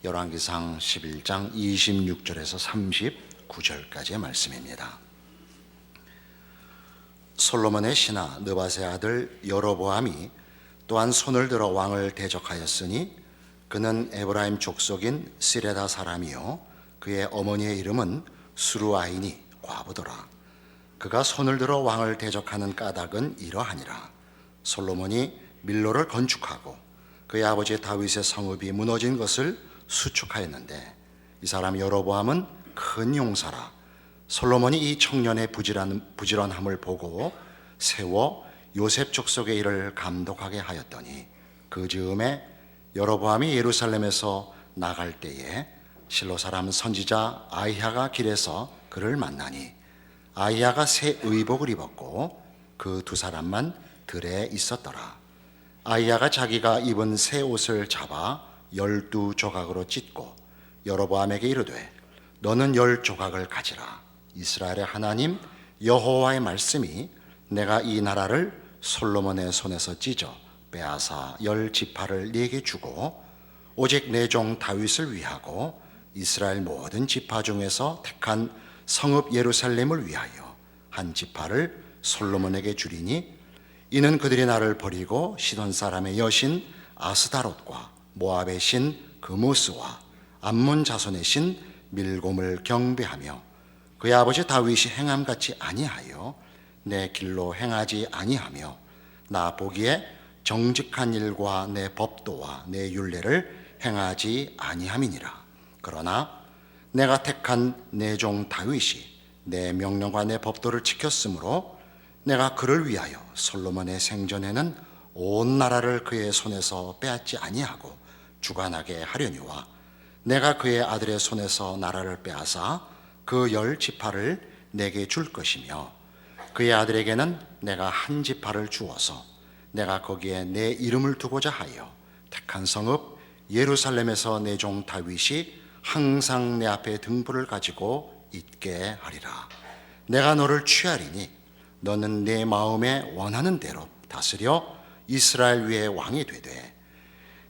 열왕기상 11장 26절에서 39절까지의 말씀입니다. 솔로몬의 신하 느밧의 아들 여로보암이 또한 손을 들어 왕을 대적하였으니 그는 에브라임 족속인 시레다 사람이요 그의 어머니의 이름은 수루아인이 과부더라. 그가 손을 들어 왕을 대적하는 까닭은 이러하니라. 솔로몬이 밀로를 건축하고 그의 아버지 다윗의 성읍이 무너진 것을 수축하였는데 이 사람 여로보암은 큰 용사라. 솔로몬이 이 청년의 부지런함을 보고 세워 요셉 족속의 일을 감독하게 하였더니 그 즈음에 여로보암이 예루살렘에서 나갈 때에 실로 사람 선지자 아히야가 길에서 그를 만나니 아히야가 새 의복을 입었고 그 두 사람만 들에 있었더라. 아히야가 자기가 입은 새 옷을 잡아 12조각으로 찢고 여로보암에게 이르되 너는 10조각을 가지라. 이스라엘의 하나님 여호와의 말씀이 내가 이 나라를 솔로몬의 손에서 찢어 빼앗아 10지파를 네게 주고 오직 내 종 다윗을 위하고 이스라엘 모든 지파 중에서 택한 성읍 예루살렘을 위하여 한 지파를 솔로몬에게 주리니 이는 그들이 나를 버리고 시돈 사람의 여신 아스다롯과 모압의 신 그무스와 암몬 자손의 신 밀곰을 경배하며 그의 아버지 다윗이 행함같이 아니하여 내 길로 행하지 아니하며 나 보기에 정직한 일과 내 법도와 내 율례를 행하지 아니함이니라. 그러나 내가 택한 내 종 다윗이 내 명령과 내 법도를 지켰으므로 내가 그를 위하여 솔로몬의 생전에는 온 나라를 그의 손에서 빼앗지 아니하고 주관하게 하려니와 내가 그의 아들의 손에서 나라를 빼앗아 그 10지파를 내게 줄 것이며 그의 아들에게는 내가 한 지파를 주어서 내가 거기에 내 이름을 두고자 하여 택한 성읍 예루살렘에서 내 종 다윗이 항상 내 앞에 등불을 가지고 있게 하리라. 내가 너를 취하리니 너는 내 마음에 원하는 대로 다스려 이스라엘 위에 왕이 되되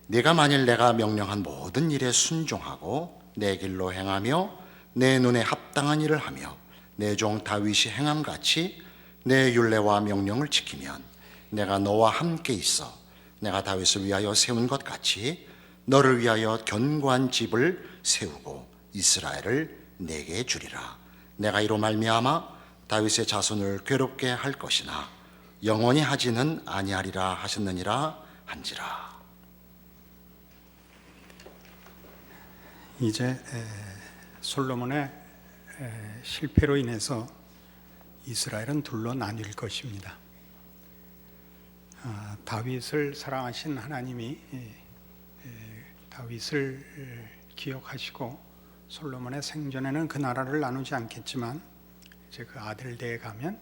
네가 만일 내가 명령한 모든 일에 순종하고 내 길로 행하며 내 눈에 합당한 일을 하며 내 종 다윗이 행함같이 내 율례와 명령을 지키면 내가 너와 함께 있어 내가 다윗을 위하여 세운 것 같이 너를 위하여 견고한 집을 세우고 이스라엘을 내게 주리라. 내가 이로 말미암아 다윗의 자손을 괴롭게 할 것이나 영원히 하지는 아니하리라 하셨느니라 한지라. 이제 솔로몬의 실패로 인해서 이스라엘은 둘로 나뉠 것입니다. 다윗을 사랑하신 하나님이 다윗을 기억하시고 솔로몬의 생전에는 그 나라를 나누지 않겠지만 이제 그 아들 대에 가면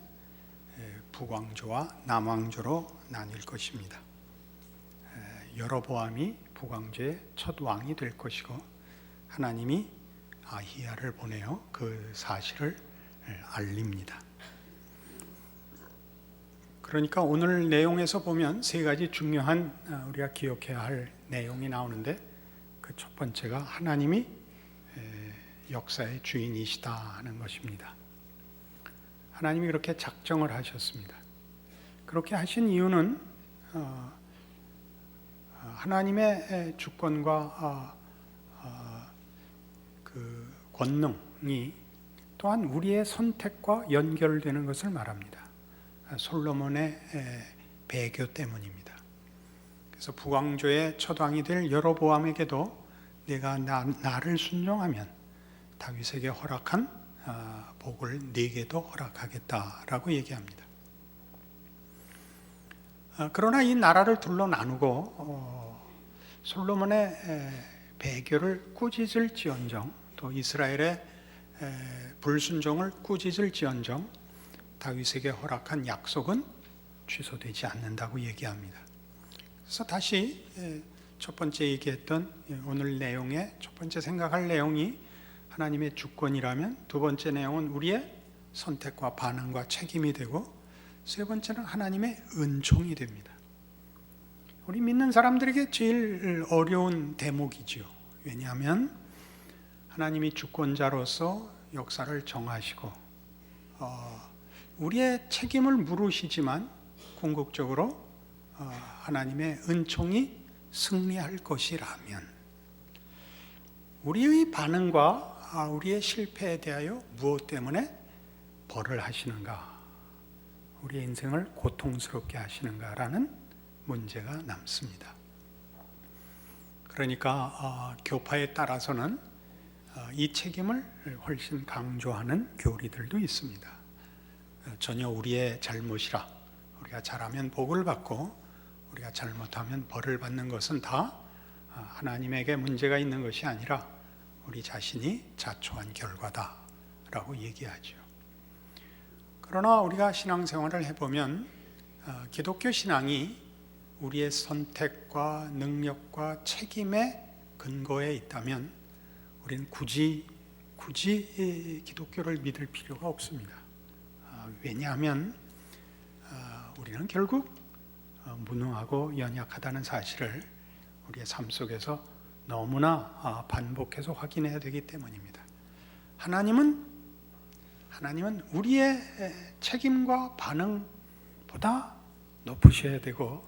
북왕조와 남왕조로 나뉠 것입니다. 여로보암이 북왕조의 첫 왕이 될 것이고 하나님이 아히야를 보내어 그 사실을 알립니다. 그러니까 오늘 내용에서 보면 세 가지 중요한 우리가 기억해야 할 내용이 나오는데 그 첫 번째가 하나님이 역사의 주인이시다 하는 것입니다. 하나님이 그렇게 작정을 하셨습니다. 그렇게 하신 이유는 하나님의 주권과 그 권능이 또한 우리의 선택과 연결되는 것을 말합니다. 솔로몬의 배교 때문입니다. 그래서 북왕조의 첫 왕이 될 여로보암에게도 내가 나를 순종하면 다윗에게 허락한 복을 네게도 허락하겠다라고 얘기합니다. 그러나 이 나라를 둘로 나누고 솔로몬의 배교를 꾸짖을지언정 또 이스라엘의 불순종을 꾸짖을지언정 다윗에게 허락한 약속은 취소되지 않는다고 얘기합니다. 그래서 다시 첫 번째 얘기했던 오늘 내용의 첫 번째 생각할 내용이 하나님의 주권이라면 두 번째 내용은 우리의 선택과 반응과 책임이 되고 세 번째는 하나님의 은총이 됩니다. 우리 믿는 사람들에게 제일 어려운 대목이지요. 왜냐하면 하나님이 주권자로서 역사를 정하시고 우리의 책임을 물으시지만 궁극적으로 하나님의 은총이 승리할 것이라면 우리의 반응과 우리의 실패에 대하여 무엇 때문에 벌을 하시는가, 우리의 인생을 고통스럽게 하시는가라는 문제가 남습니다. 그러니까 교파에 따라서는 이 책임을 훨씬 강조하는 교리들도 있습니다. 전혀 우리의 잘못이라, 우리가 잘하면 복을 받고 우리가 잘못하면 벌을 받는 것은 다 하나님에게 문제가 있는 것이 아니라 우리 자신이 자초한 결과다라고 얘기하죠. 그러나 우리가 신앙생활을 해보면 기독교 신앙이 우리의 선택과 능력과 책임의 근거에 있다면 우리는 굳이 기독교를 믿을 필요가 없습니다. 왜냐하면 우리는 결국 무능하고 연약하다는 사실을 우리의 삶 속에서 너무나 반복해서 확인해야 되기 때문입니다. 하나님은 우리의 책임과 반응보다 높으셔야 되고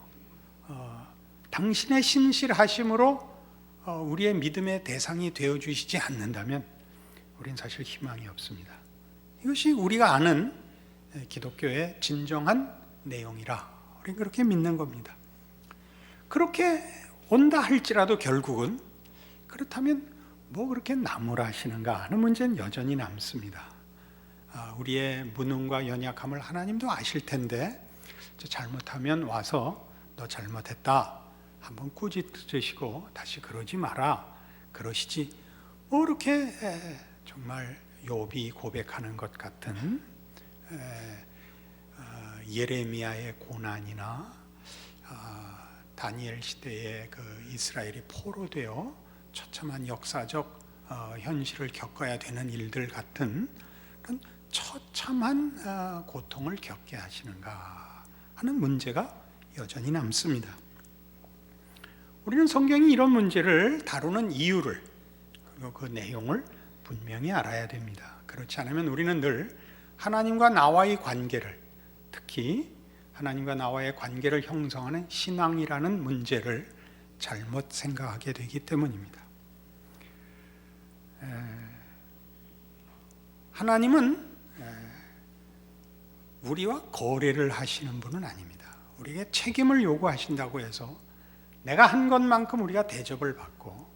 당신의 신실하심으로 우리의 믿음의 대상이 되어주시지 않는다면 우리는 사실 희망이 없습니다. 이것이 우리가 아는 기독교의 진정한 내용이라 우리는 그렇게 믿는 겁니다. 그렇게 온다 할지라도 결국은 그렇다면 뭐 그렇게 나무라시는가 하는 문제는 여전히 남습니다. 우리의 무능과 연약함을 하나님도 아실 텐데 잘못하면 와서 너 잘못했다 한번 꾸짖으시고 다시 그러지 마라 그러시지, 뭐 이렇게 정말 욥이 고백하는 것 같은 예레미야의 고난이나 다니엘 시대에 그 이스라엘이 포로되어 처참한 역사적 현실을 겪어야 되는 일들 같은 그런 처참한 고통을 겪게 하시는가 하는 문제가 여전히 남습니다. 우리는 성경이 이런 문제를 다루는 이유를 그리고 그 내용을 분명히 알아야 됩니다. 그렇지 않으면 우리는 늘 하나님과 나와의 관계를, 특히 하나님과 나와의 관계를 형성하는 신앙이라는 문제를 잘못 생각하게 되기 때문입니다. 하나님은 우리와 거래를 하시는 분은 아닙니다. 우리에게 책임을 요구하신다고 해서 내가 한 것만큼 우리가 대접을 받고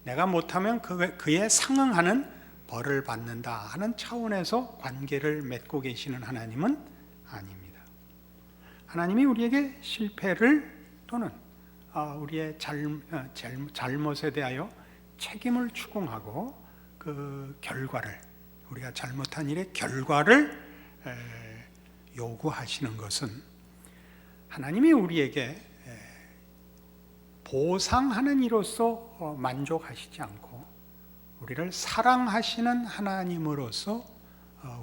내가 못하면 그에 상응하는 벌을 받는다 하는 차원에서 관계를 맺고 계시는 하나님은 아닙니다. 하나님이 우리에게 실패를 또는 우리의 잘못에 대하여 책임을 추궁하고 그 결과를, 우리가 잘못한 일의 결과를 요구하시는 것은 하나님이 우리에게 보상하는 이로서 만족하시지 않고 우리를 사랑하시는 하나님으로서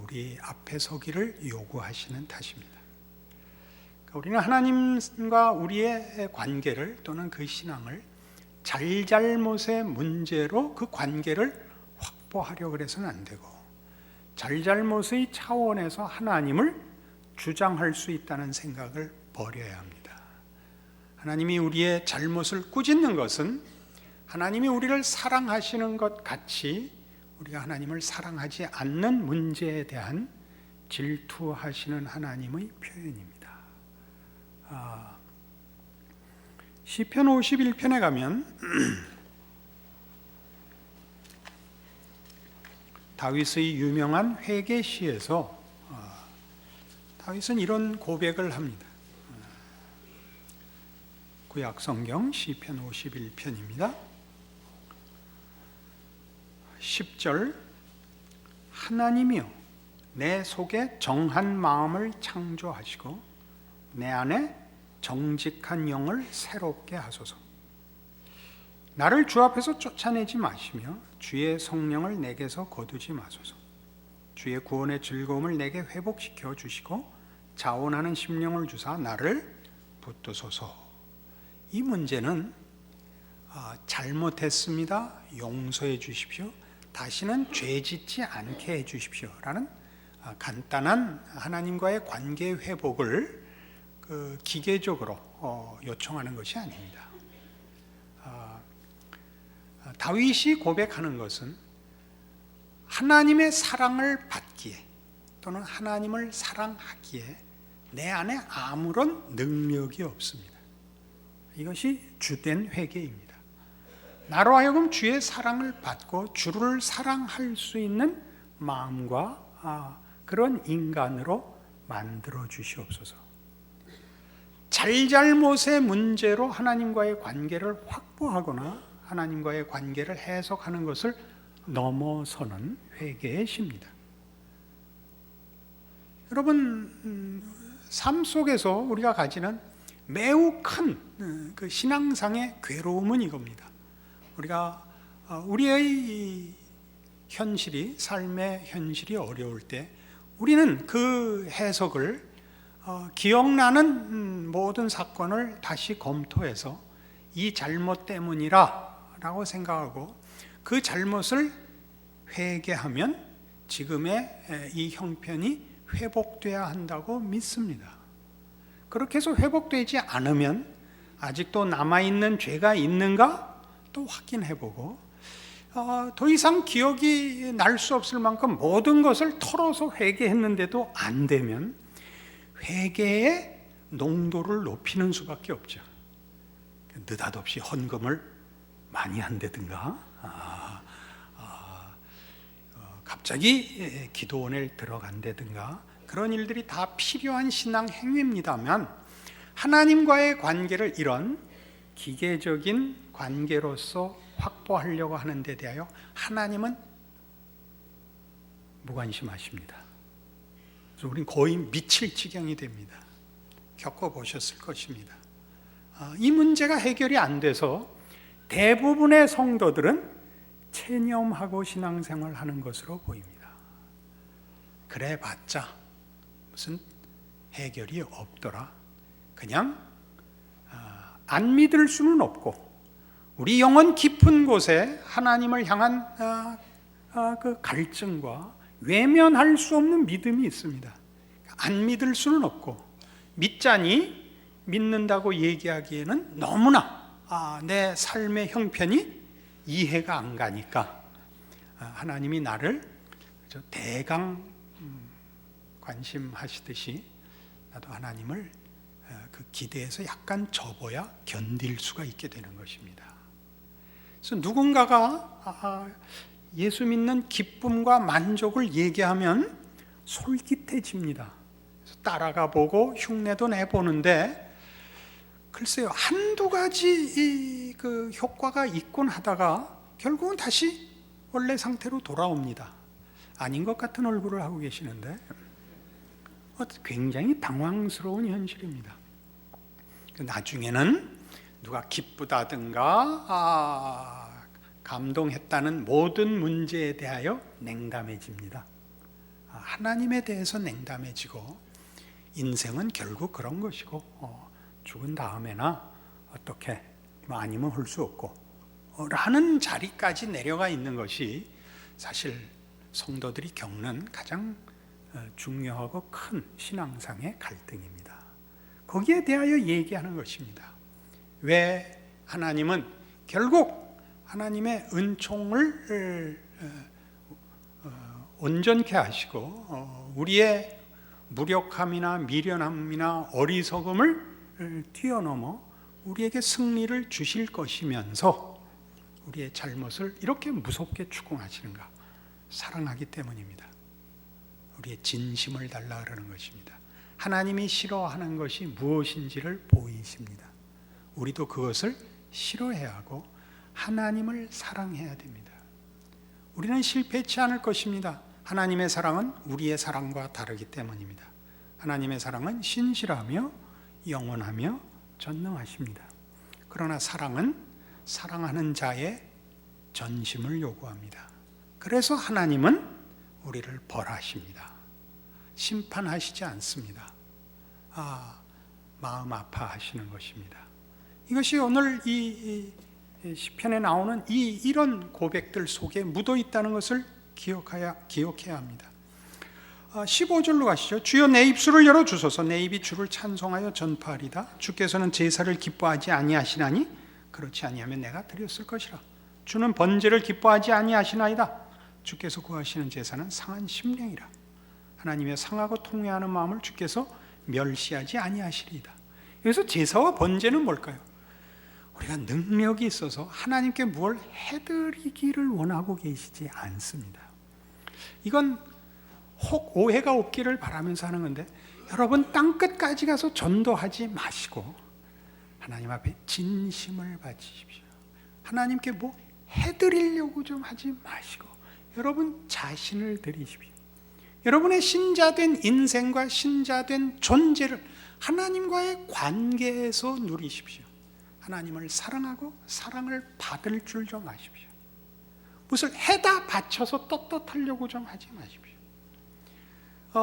우리 앞에 서기를 요구하시는 탓입니다. 우리는 하나님과 우리의 관계를 또는 그 신앙을 잘잘못의 문제로 그 관계를 확보하려고 해서는 안 되고 잘잘못의 차원에서 하나님을 주장할 수 있다는 생각을 버려야 합니다. 하나님이 우리의 잘못을 꾸짖는 것은 하나님이 우리를 사랑하시는 것 같이 우리가 하나님을 사랑하지 않는 문제에 대한 질투하시는 하나님의 표현입니다. 시편 51편에 가면 다윗의 유명한 회개시에서 다윗은 이런 고백을 합니다. 구약성경 시편 51편입니다. 10절 하나님이여 내 속에 정한 마음을 창조하시고 내 안에 정직한 영을 새롭게 하소서. 나를 주 앞에서 쫓아내지 마시며 주의 성령을 내게서 거두지 마소서. 주의 구원의 즐거움을 내게 회복시켜 주시고 자원하는 심령을 주사 나를 붙드소서. 이 문제는 잘못했습니다. 용서해 주십시오. 다시는 죄 짓지 않게 해 주십시오. 라는 간단한 하나님과의 관계 회복을 기계적으로 요청하는 것이 아닙니다. 다윗이 고백하는 것은 하나님의 사랑을 받기에 또는 하나님을 사랑하기에 내 안에 아무런 능력이 없습니다. 이것이 주된 회개입니다. 나로 하여금 주의 사랑을 받고 주를 사랑할 수 있는 마음과 그런 인간으로 만들어 주시옵소서. 잘잘못의 문제로 하나님과의 관계를 확보하거나 하나님과의 관계를 해석하는 것을 넘어서는 회개의 시입니다. 여러분, 삶 속에서 우리가 가지는 매우 큰 그 신앙상의 괴로움은 이겁니다. 우리가 우리의 현실이, 삶의 현실이 어려울 때 우리는 그 해석을 기억나는 모든 사건을 다시 검토해서 이 잘못 때문이라 라고 생각하고 그 잘못을 회개하면 지금의 이 형편이 회복돼야 한다고 믿습니다. 그렇게 해서 회복되지 않으면 아직도 남아있는 죄가 있는가 또 확인해보고 더 이상 기억이 날 수 없을 만큼 모든 것을 털어서 회개했는데도 안 되면 회개의 농도를 높이는 수밖에 없죠. 느닷없이 헌금을 많이 한다든가 갑자기 기도원에 들어간다든가 그런 일들이 다 필요한 신앙 행위입니다만 하나님과의 관계를 이런 기계적인 관계로서 확보하려고 하는 데 대하여 하나님은 무관심하십니다. 그래서 우리는 거의 미칠 지경이 됩니다. 겪어보셨을 것입니다. 이 문제가 해결이 안 돼서 대부분의 성도들은 체념하고 신앙생활하는 것으로 보입니다. 그래봤자 무슨 해결이 없더라. 그냥 안 믿을 수는 없고 우리 영혼 깊은 곳에 하나님을 향한 그 갈증과 외면할 수 없는 믿음이 있습니다. 안 믿을 수는 없고 믿자니 믿는다고 얘기하기에는 너무나 내 삶의 형편이 이해가 안 가니까 하나님이 나를 대강 관심하시듯이 나도 하나님을 그 기대에서 약간 접어야 견딜 수가 있게 되는 것입니다. 그래서 누군가가 예수 믿는 기쁨과 만족을 얘기하면 솔깃해집니다. 그래서 따라가 보고 흉내도 내보는데 글쎄요, 한두 가지 그 효과가 있곤 하다가 결국은 다시 원래 상태로 돌아옵니다. 아닌 것 같은 얼굴을 하고 계시는데 굉장히 당황스러운 현실입니다. 나중에는 누가 기쁘다든가 감동했다는 모든 문제에 대하여 냉담해집니다. 하나님에 대해서 냉담해지고 인생은 결국 그런 것이고 죽은 다음에나 어떻게 아니면 할 수 없고 라는 자리까지 내려가 있는 것이 사실 성도들이 겪는 가장 중요하고 큰 신앙상의 갈등입니다. 거기에 대하여 얘기하는 것입니다. 왜 하나님은 결국 하나님의 은총을 온전케 하시고 우리의 무력함이나 미련함이나 어리석음을 뛰어넘어 우리에게 승리를 주실 것이면서 우리의 잘못을 이렇게 무섭게 추궁하시는가? 사랑하기 때문입니다. 우리의 진심을 달라 그러는 것입니다. 하나님이 싫어하는 것이 무엇인지를 보이십니다. 우리도 그것을 싫어해야 하고 하나님을 사랑해야 됩니다. 우리는 실패치 않을 것입니다. 하나님의 사랑은 우리의 사랑과 다르기 때문입니다. 하나님의 사랑은 신실하며 영원하며 전능하십니다. 그러나 사랑은 사랑하는 자의 전심을 요구합니다. 그래서 하나님은 우리를 벌하십니다. 심판하시지 않습니다. 마음 아파하시는 것입니다. 이것이 오늘 이 시편에 나오는 이런 고백들 속에 묻어 있다는 것을 기억해야 합니다. 15절로 가시죠. 주여 내 입술을 열어 주소서. 내 입이 주를 찬송하여 전파하리다. 주께서는 제사를 기뻐하지 아니하시나니 그렇지 아니하면 내가 드렸을 것이라. 주는 번제를 기뻐하지 아니하시나이다. 주께서 구하시는 제사는 상한 심령이라. 하나님의 상하고 통회하는 마음을 주께서 멸시하지 아니하시리이다. 여기서 제사와 번제는 뭘까요? 우리가 능력이 있어서 하나님께 무엇을 해드리기를 원하고 계시지 않습니다. 이건 혹 오해가 없기를 바라면서 하는 건데, 여러분 땅끝까지 가서 전도하지 마시고 하나님 앞에 진심을 바치십시오. 하나님께 뭐 해드리려고 좀 하지 마시고 여러분 자신을 드리십시오. 여러분의 신자된 인생과 신자된 존재를 하나님과의 관계에서 누리십시오. 하나님을 사랑하고 사랑을 받을 줄 좀 아십시오. 무엇을 해다 바쳐서 떳떳하려고 좀 하지 마십시오.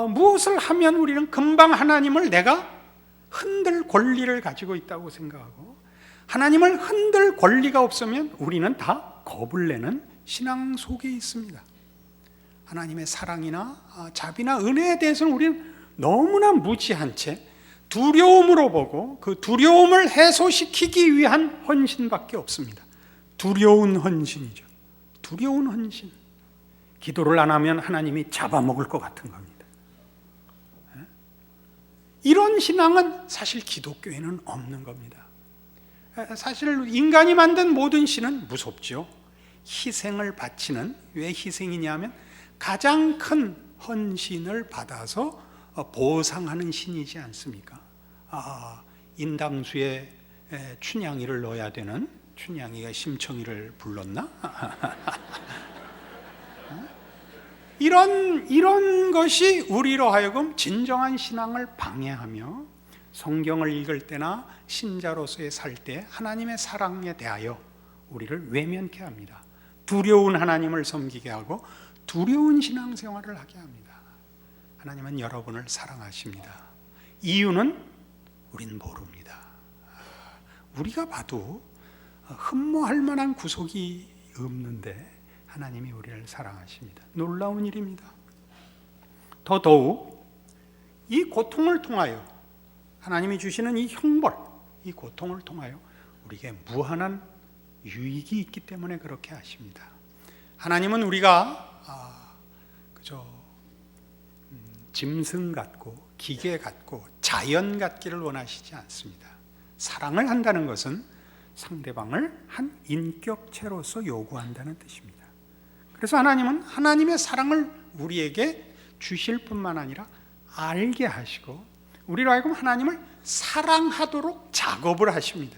무엇을 하면 우리는 금방 하나님을 내가 흔들 권리를 가지고 있다고 생각하고, 하나님을 흔들 권리가 없으면 우리는 다 겁을 내는 신앙 속에 있습니다. 하나님의 사랑이나 자비나 은혜에 대해서는 우리는 너무나 무지한 채 두려움으로 보고 그 두려움을 해소시키기 위한 헌신밖에 없습니다. 두려운 헌신이죠. 두려운 헌신. 기도를 안 하면 하나님이 잡아먹을 것 같은 겁니다. 이런 신앙은 사실 기독교에는 없는 겁니다. 사실 인간이 만든 모든 신은 무섭죠. 희생을 바치는, 왜 희생이냐면 가장 큰 헌신을 받아서 보상하는 신이지 않습니까? 인당수에 춘향이를 넣어야 되는, 춘향이가 심청이를 불렀나? 이런 것이 우리로 하여금 진정한 신앙을 방해하며 성경을 읽을 때나 신자로서의 살 때 하나님의 사랑에 대하여 우리를 외면케 합니다. 두려운 하나님을 섬기게 하고 두려운 신앙생활을 하게 합니다. 하나님은 여러분을 사랑하십니다. 이유는 우린 모릅니다. 우리가 봐도 흠모할 만한 구속이 없는데 하나님이 우리를 사랑하십니다. 놀라운 일입니다. 더더욱 이 고통을 통하여, 하나님이 주시는 이 형벌, 이 고통을 통하여 우리에게 무한한 유익이 있기 때문에 그렇게 하십니다. 하나님은 우리가 그저 짐승 같고 기계 같고 자연 같기를 원하시지 않습니다. 사랑을 한다는 것은 상대방을 한 인격체로서 요구한다는 뜻입니다. 그래서 하나님은 하나님의 사랑을 우리에게 주실 뿐만 아니라 알게 하시고 우리로 하여금 하나님을 사랑하도록 작업을 하십니다.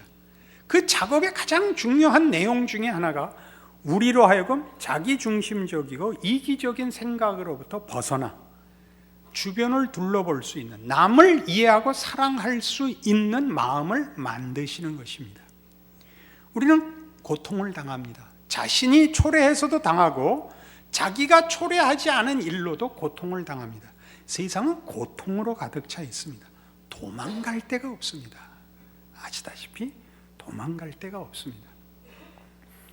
그 작업의 가장 중요한 내용 중에 하나가 우리로 하여금 자기중심적이고 이기적인 생각으로부터 벗어나 주변을 둘러볼 수 있는, 남을 이해하고 사랑할 수 있는 마음을 만드시는 것입니다. 우리는 고통을 당합니다. 자신이 초래해서도 당하고 자기가 초래하지 않은 일로도 고통을 당합니다. 세상은 고통으로 가득 차 있습니다. 도망갈 데가 없습니다. 아시다시피 도망갈 데가 없습니다.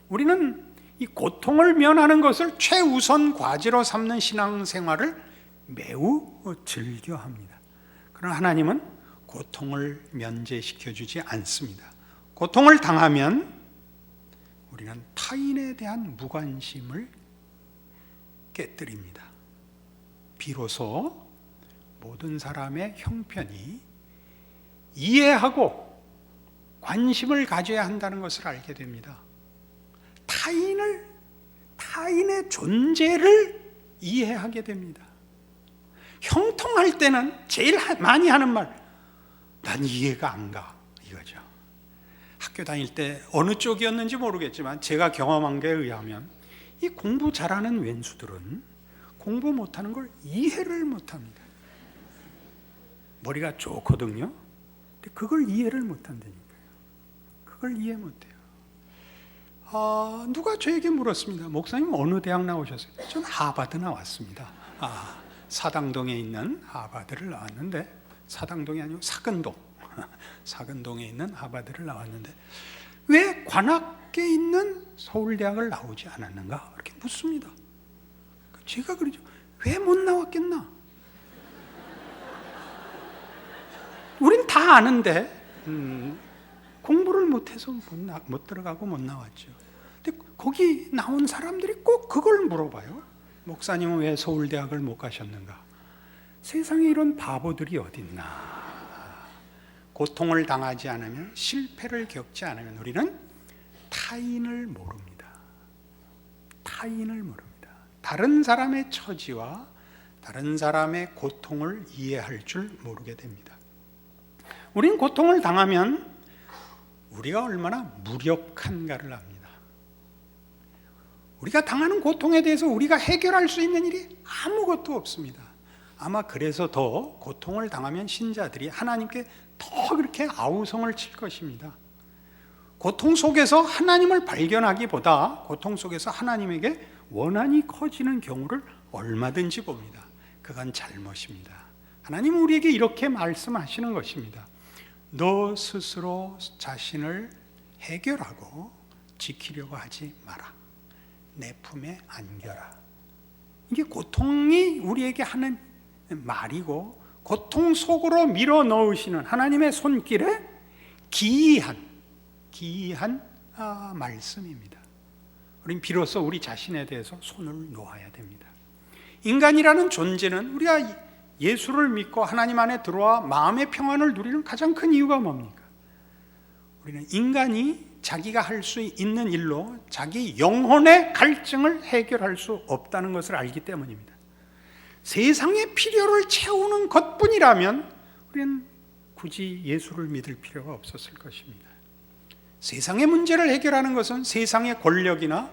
우리는 이 고통을 면하는 것을 최우선 과제로 삼는 신앙생활을 매우 즐겨합니다. 그러나 하나님은 고통을 면제시켜주지 않습니다. 고통을 당하면 우리는 타인에 대한 무관심을 깨뜨립니다. 비로소 모든 사람의 형편이 이해하고 관심을 가져야 한다는 것을 알게 됩니다. 타인의 존재를 이해하게 됩니다. 형통할 때는 제일 많이 하는 말, 난 이해가 안 가, 이거죠. 학교 다닐 때 어느 쪽이었는지 모르겠지만 제가 경험한 게 의하면 이 공부 잘하는 왼수들은 공부 못하는 걸 이해를 못합니다. 머리가 좋거든요. 근데 그걸 이해를 못한다니까요. 그걸 이해 못해요. 누가 저에게 물었습니다. 목사님 어느 대학 나오셨어요? 전 하버드 나왔습니다. 사당동에 있는 하버드를 나왔는데, 사당동이 아니고 사근동, 사근동에 있는 하버드를 나왔는데, 왜 관악에 있는 서울대학을 나오지 않았는가? 이렇게 묻습니다. 제가 그러죠. 왜 못 나왔겠나? 우린 다 아는데 공부를 못해서 못 들어가고 못 나왔죠. 근데 거기 나온 사람들이 꼭 그걸 물어봐요. 목사님은 왜 서울대학을 못 가셨는가? 세상에 이런 바보들이 어딨나? 고통을 당하지 않으면, 실패를 겪지 않으면 우리는 타인을 모릅니다. 타인을 모릅니다. 다른 사람의 처지와 다른 사람의 고통을 이해할 줄 모르게 됩니다. 우린 고통을 당하면 우리가 얼마나 무력한가를 압니다. 우리가 당하는 고통에 대해서 우리가 해결할 수 있는 일이 아무것도 없습니다. 아마 그래서 더 고통을 당하면 신자들이 하나님께 더 그렇게 아우성을 칠 것입니다. 고통 속에서 하나님을 발견하기보다 고통 속에서 하나님에게 원한이 커지는 경우를 얼마든지 봅니다. 그건 잘못입니다. 하나님은 우리에게 이렇게 말씀하시는 것입니다. 너 스스로 자신을 해결하고 지키려고 하지 마라. 내 품에 안겨라. 이게 고통이 우리에게 하는 말이고, 고통 속으로 밀어 넣으시는 하나님의 손길에 기이한 말씀입니다. 우린 비로소 우리 자신에 대해서 손을 놓아야 됩니다. 인간이라는 존재는 우리가 예수를 믿고 하나님 안에 들어와 마음의 평안을 누리는 가장 큰 이유가 뭡니까? 우리는 인간이 자기가 할 수 있는 일로 자기 영혼의 갈증을 해결할 수 없다는 것을 알기 때문입니다. 세상의 필요를 채우는 것뿐이라면 우리는 굳이 예수를 믿을 필요가 없었을 것입니다. 세상의 문제를 해결하는 것은 세상의 권력이나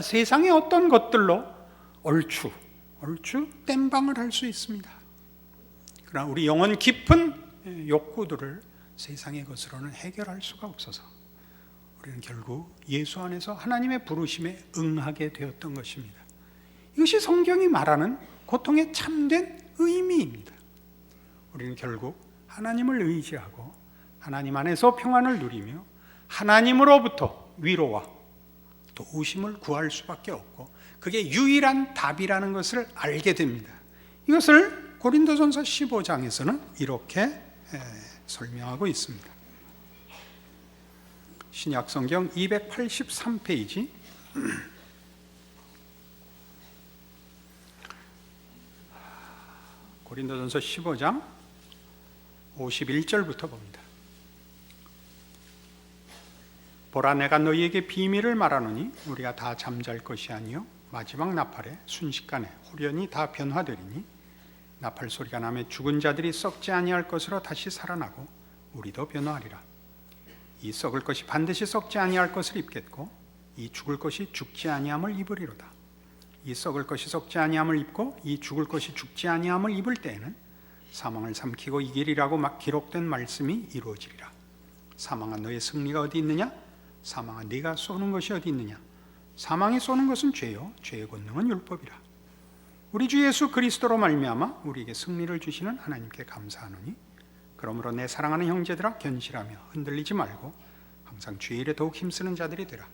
세상의 어떤 것들로 얼추 땜방을 할 수 있습니다. 그러나 우리 영혼 깊은 욕구들을 세상의 것으로는 해결할 수가 없어서 우리는 결국 예수 안에서 하나님의 부르심에 응하게 되었던 것입니다. 이것이 성경이 말하는 고통의 참된 의미입니다. 우리는 결국 하나님을 의지하고 하나님 안에서 평안을 누리며 하나님으로부터 위로와 도우심을 구할 수밖에 없고, 그게 유일한 답이라는 것을 알게 됩니다. 이것을 고린도전서 15장에서는 이렇게 설명하고 있습니다. 신약성경 283페이지 고린도전서 15장 51절부터 봅니다. 보라, 내가 너희에게 비밀을 말하노니 우리가 다 잠잘 것이 아니요 마지막 나팔에 순식간에 홀연히 다 변화되리니, 나팔 소리가 나며 죽은 자들이 썩지 아니할 것으로 다시 살아나고 우리도 변화하리라. 이 썩을 것이 반드시 썩지 아니할 것을 입겠고 이 죽을 것이 죽지 아니함을 입으리로다. 이 썩을 것이 썩지 아니함을 입고 이 죽을 것이 죽지 아니함을 입을 때에는 사망을 삼키고 이기리라고 막 기록된 말씀이 이루어지리라. 사망아, 너의 승리가 어디 있느냐? 사망아, 네가 쏘는 것이 어디 있느냐? 사망이 쏘는 것은 죄요 죄의 권능은 율법이라. 우리 주 예수 그리스도로 말미암아 우리에게 승리를 주시는 하나님께 감사하노니, 그러므로 내 사랑하는 형제들아, 견실하며 흔들리지 말고 항상 주의 일에 더욱 힘쓰는 자들이 되라.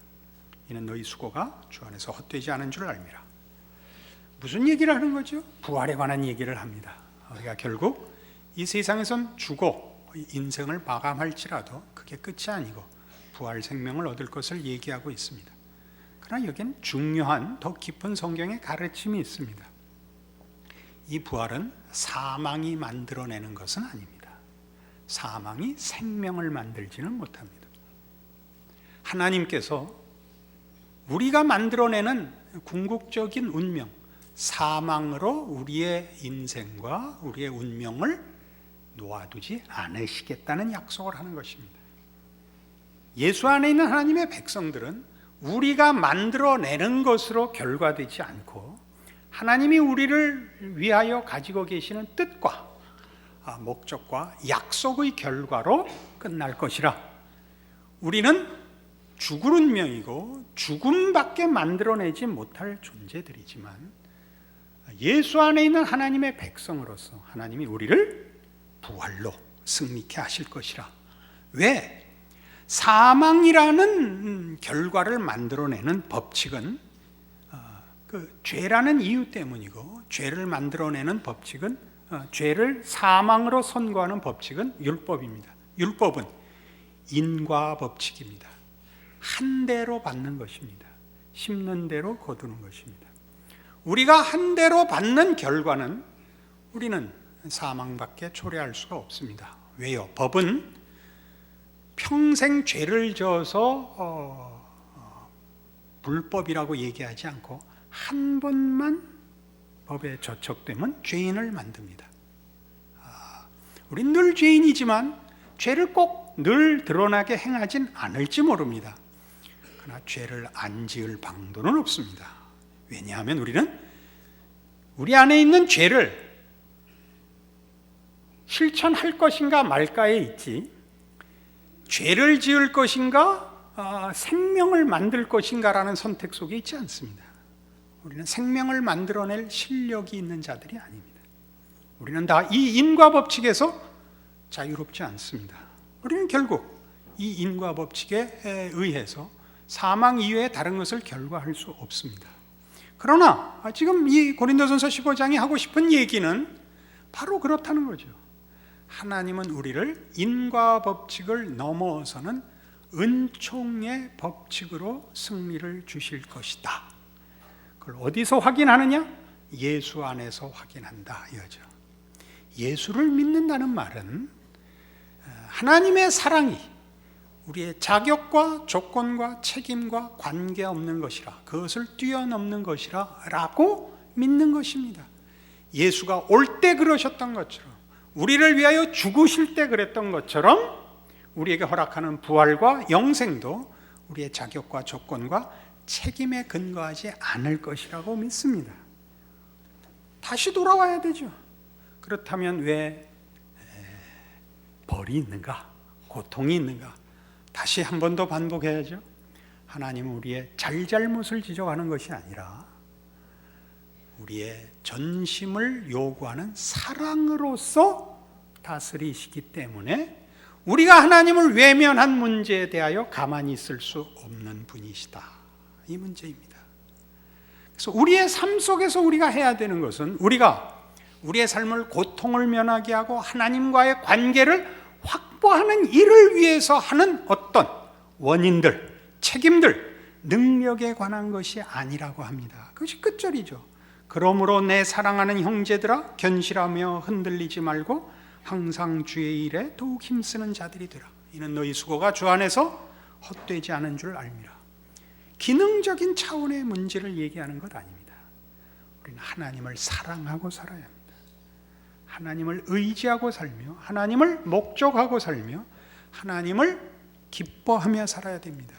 이는 너희 수고가 주 안에서 헛되지 않은 줄 알미라. 무슨 얘기를 하는 거죠? 부활에 관한 얘기를 합니다. 우리가 결국 이 세상에선 죽어 인생을 마감할지라도 그게 끝이 아니고 부활 생명을 얻을 것을 얘기하고 있습니다. 그러나 여기는 중요한 더 깊은 성경의 가르침이 있습니다. 이 부활은 사망이 만들어내는 것은 아닙니다. 사망이 생명을 만들지는 못합니다. 하나님께서 우리가 만들어내는 궁극적인 운명, 사망으로 우리의 인생과 우리의 운명을 놓아두지 않으시겠다는 약속을 하는 것입니다. 예수 안에 있는 하나님의 백성들은 우리가 만들어내는 것으로 결과되지 않고 하나님이 우리를 위하여 가지고 계시는 뜻과 목적과 약속의 결과로 끝날 것이라. 우리는 죽을 운명이고 죽음밖에 만들어내지 못할 존재들이지만 예수 안에 있는 하나님의 백성으로서 하나님이 우리를 부활로 승리케 하실 것이라. 왜? 사망이라는 결과를 만들어내는 법칙은 그 죄라는 이유 때문이고, 죄를 만들어내는 법칙은 죄를 사망으로 선고하는 법칙은 율법입니다. 율법은 인과 법칙입니다. 한 대로 받는 것입니다. 심는 대로 거두는 것입니다. 우리가 한 대로 받는 결과는 우리는 사망밖에 초래할 수가 없습니다. 왜요? 법은 평생 죄를 지어서 불법이라고 얘기하지 않고 한 번만 법에 저촉되면 죄인을 만듭니다. 우린 늘 죄인이지만 죄를 꼭 늘 드러나게 행하진 않을지 모릅니다. 그러나 죄를 안 지을 방도는 없습니다. 왜냐하면 우리는 우리 안에 있는 죄를 실천할 것인가 말까에 있지, 죄를 지을 것인가 생명을 만들 것인가라는 선택 속에 있지 않습니다. 우리는 생명을 만들어낼 실력이 있는 자들이 아닙니다. 우리는 다 이 인과 법칙에서 자유롭지 않습니다. 우리는 결국 이 인과 법칙에 의해서 사망 이외에 다른 것을 결과할 수 없습니다. 그러나 지금 이 고린도전서 15장이 하고 싶은 얘기는 바로 그렇다는 거죠. 하나님은 우리를 인과 법칙을 넘어서는 은총의 법칙으로 승리를 주실 것이다. 그걸 어디서 확인하느냐? 예수 안에서 확인한다 이거죠. 예수를 믿는다는 말은 하나님의 사랑이 우리의 자격과 조건과 책임과 관계없는 것이라, 그것을 뛰어넘는 것이라 라고 믿는 것입니다. 예수가 올 때 그러셨던 것처럼, 우리를 위하여 죽으실 때 그랬던 것처럼 우리에게 허락하는 부활과 영생도 우리의 자격과 조건과 책임에 근거하지 않을 것이라고 믿습니다. 다시 돌아와야 되죠. 그렇다면 왜 벌이 있는가? 고통이 있는가? 다시 한 번 더 반복해야죠. 하나님은 우리의 잘잘못을 지적하는 것이 아니라 우리의 전심을 요구하는 사랑으로서 다스리시기 때문에 우리가 하나님을 외면한 문제에 대하여 가만히 있을 수 없는 분이시다. 이 문제입니다. 그래서 우리의 삶 속에서 우리가 해야 되는 것은, 우리가 우리의 삶을 고통을 면하게 하고 하나님과의 관계를 확보하는 일을 위해서 하는 어떤 원인들, 책임들, 능력에 관한 것이 아니라고 합니다. 그것이 끝절이죠. 그러므로 내 사랑하는 형제들아, 견실하며 흔들리지 말고 항상 주의 일에 더욱 힘쓰는 자들이 되라. 이는 너희 수고가 주 안에서 헛되지 않은 줄 알미라. 기능적인 차원의 문제를 얘기하는 것 아닙니다. 우리는 하나님을 사랑하고 살아야 합니다. 하나님을 의지하고 살며, 하나님을 목적하고 살며, 하나님을 기뻐하며 살아야 됩니다.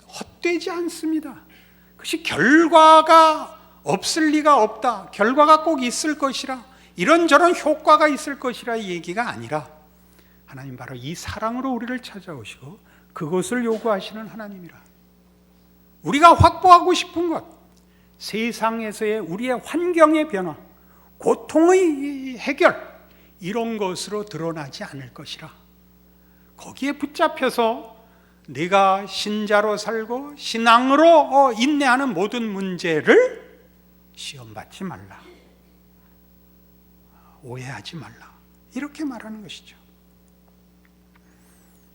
헛되지 않습니다. 그것이 결과가 없을 리가 없다, 결과가 꼭 있을 것이라, 이런저런 효과가 있을 것이라 이 얘기가 아니라, 하나님 바로 이 사랑으로 우리를 찾아오시고 그것을 요구하시는 하나님이라. 우리가 확보하고 싶은 것, 세상에서의 우리의 환경의 변화, 고통의 해결, 이런 것으로 드러나지 않을 것이라. 거기에 붙잡혀서 내가 신자로 살고 신앙으로 인내하는 모든 문제를 시험받지 말라, 오해하지 말라, 이렇게 말하는 것이죠.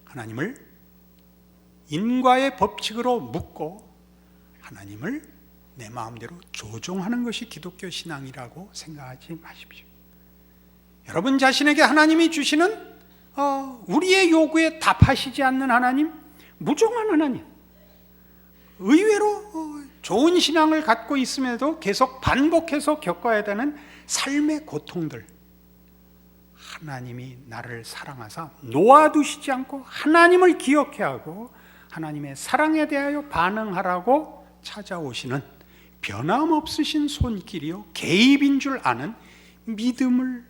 하나님을 인과의 법칙으로 묻고 하나님을 내 마음대로 조종하는 것이 기독교 신앙이라고 생각하지 마십시오. 여러분 자신에게 하나님이 주시는 우리의 요구에 답하시지 않는 하나님, 무정한 하나님, 의외로 좋은 신앙을 갖고 있음에도 계속 반복해서 겪어야 되는 삶의 고통들, 하나님이 나를 사랑하사 놓아두시지 않고 하나님을 기억해야 하고 하나님의 사랑에 대하여 반응하라고 찾아오시는 변함없으신 손길이요 개입인 줄 아는 믿음을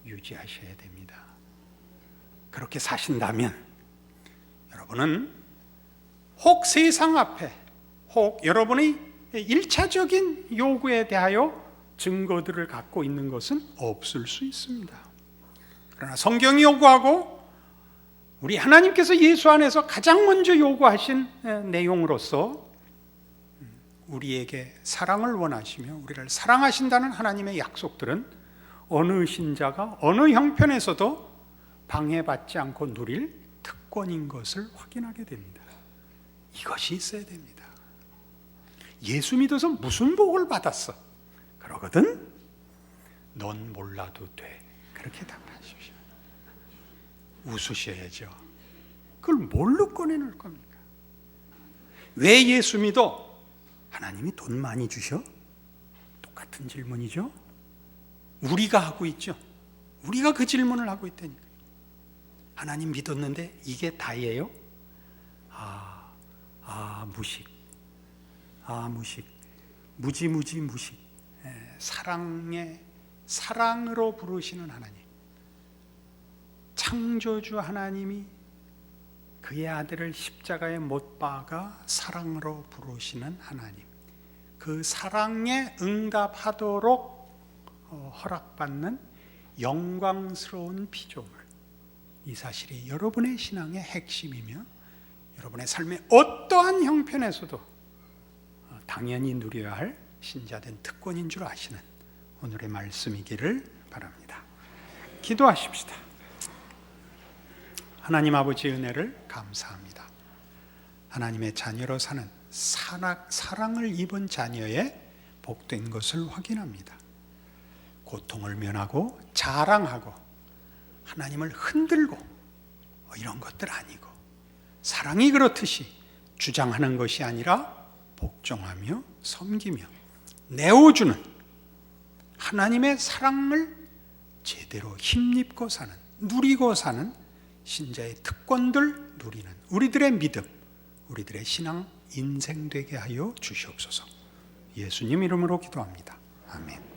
유지하셔야 됩니다. 그렇게 사신다면 여러분은 혹 세상 앞에, 혹 여러분의 일차적인 요구에 대하여 증거들을 갖고 있는 것은 없을 수 있습니다. 그러나 성경이 요구하고 우리 하나님께서 예수 안에서 가장 먼저 요구하신 내용으로서 우리에게 사랑을 원하시며 우리를 사랑하신다는 하나님의 약속들은 어느 신자가 어느 형편에서도 방해받지 않고 누릴 특권인 것을 확인하게 됩니다. 이것이 있어야 됩니다. 예수 믿어서 무슨 복을 받았어? 그러거든? 넌 몰라도 돼. 그렇게 답하십시오. 웃으셔야죠. 그걸 뭘로 꺼내놓을 겁니까? 왜 예수 믿어? 하나님이 돈 많이 주셔? 똑같은 질문이죠. 우리가 하고 있죠. 우리가 그 질문을 하고 있다니까. 하나님 믿었는데 이게 다예요? 무식. 무식. 사랑으로 부르시는 하나님. 창조주 하나님이 그의 아들을 십자가에 못 박아 사랑으로 부르시는 하나님. 그 사랑에 응답하도록 허락받는 영광스러운 피조물. 이 사실이 여러분의 신앙의 핵심이며 여러분의 삶의 어떠한 형편에서도 당연히 누려야 할 신자된 특권인 줄 아시는 오늘의 말씀이기를 바랍니다. 기도하십시다. 하나님 아버지의 은혜를 감사합니다. 하나님의 자녀로 사는 사랑을 입은 자녀의 복된 것을 확인합니다. 고통을 면하고 자랑하고 하나님을 흔들고 이런 것들 아니고 사랑이 그렇듯이 주장하는 것이 아니라 복종하며 섬기며 내어주는 하나님의 사랑을 제대로 힘입고 사는, 누리고 사는 신자의 특권들 누리는 우리들의 믿음, 우리들의 신앙 인생 되게 하여 주시옵소서. 예수님 이름으로 기도합니다. 아멘.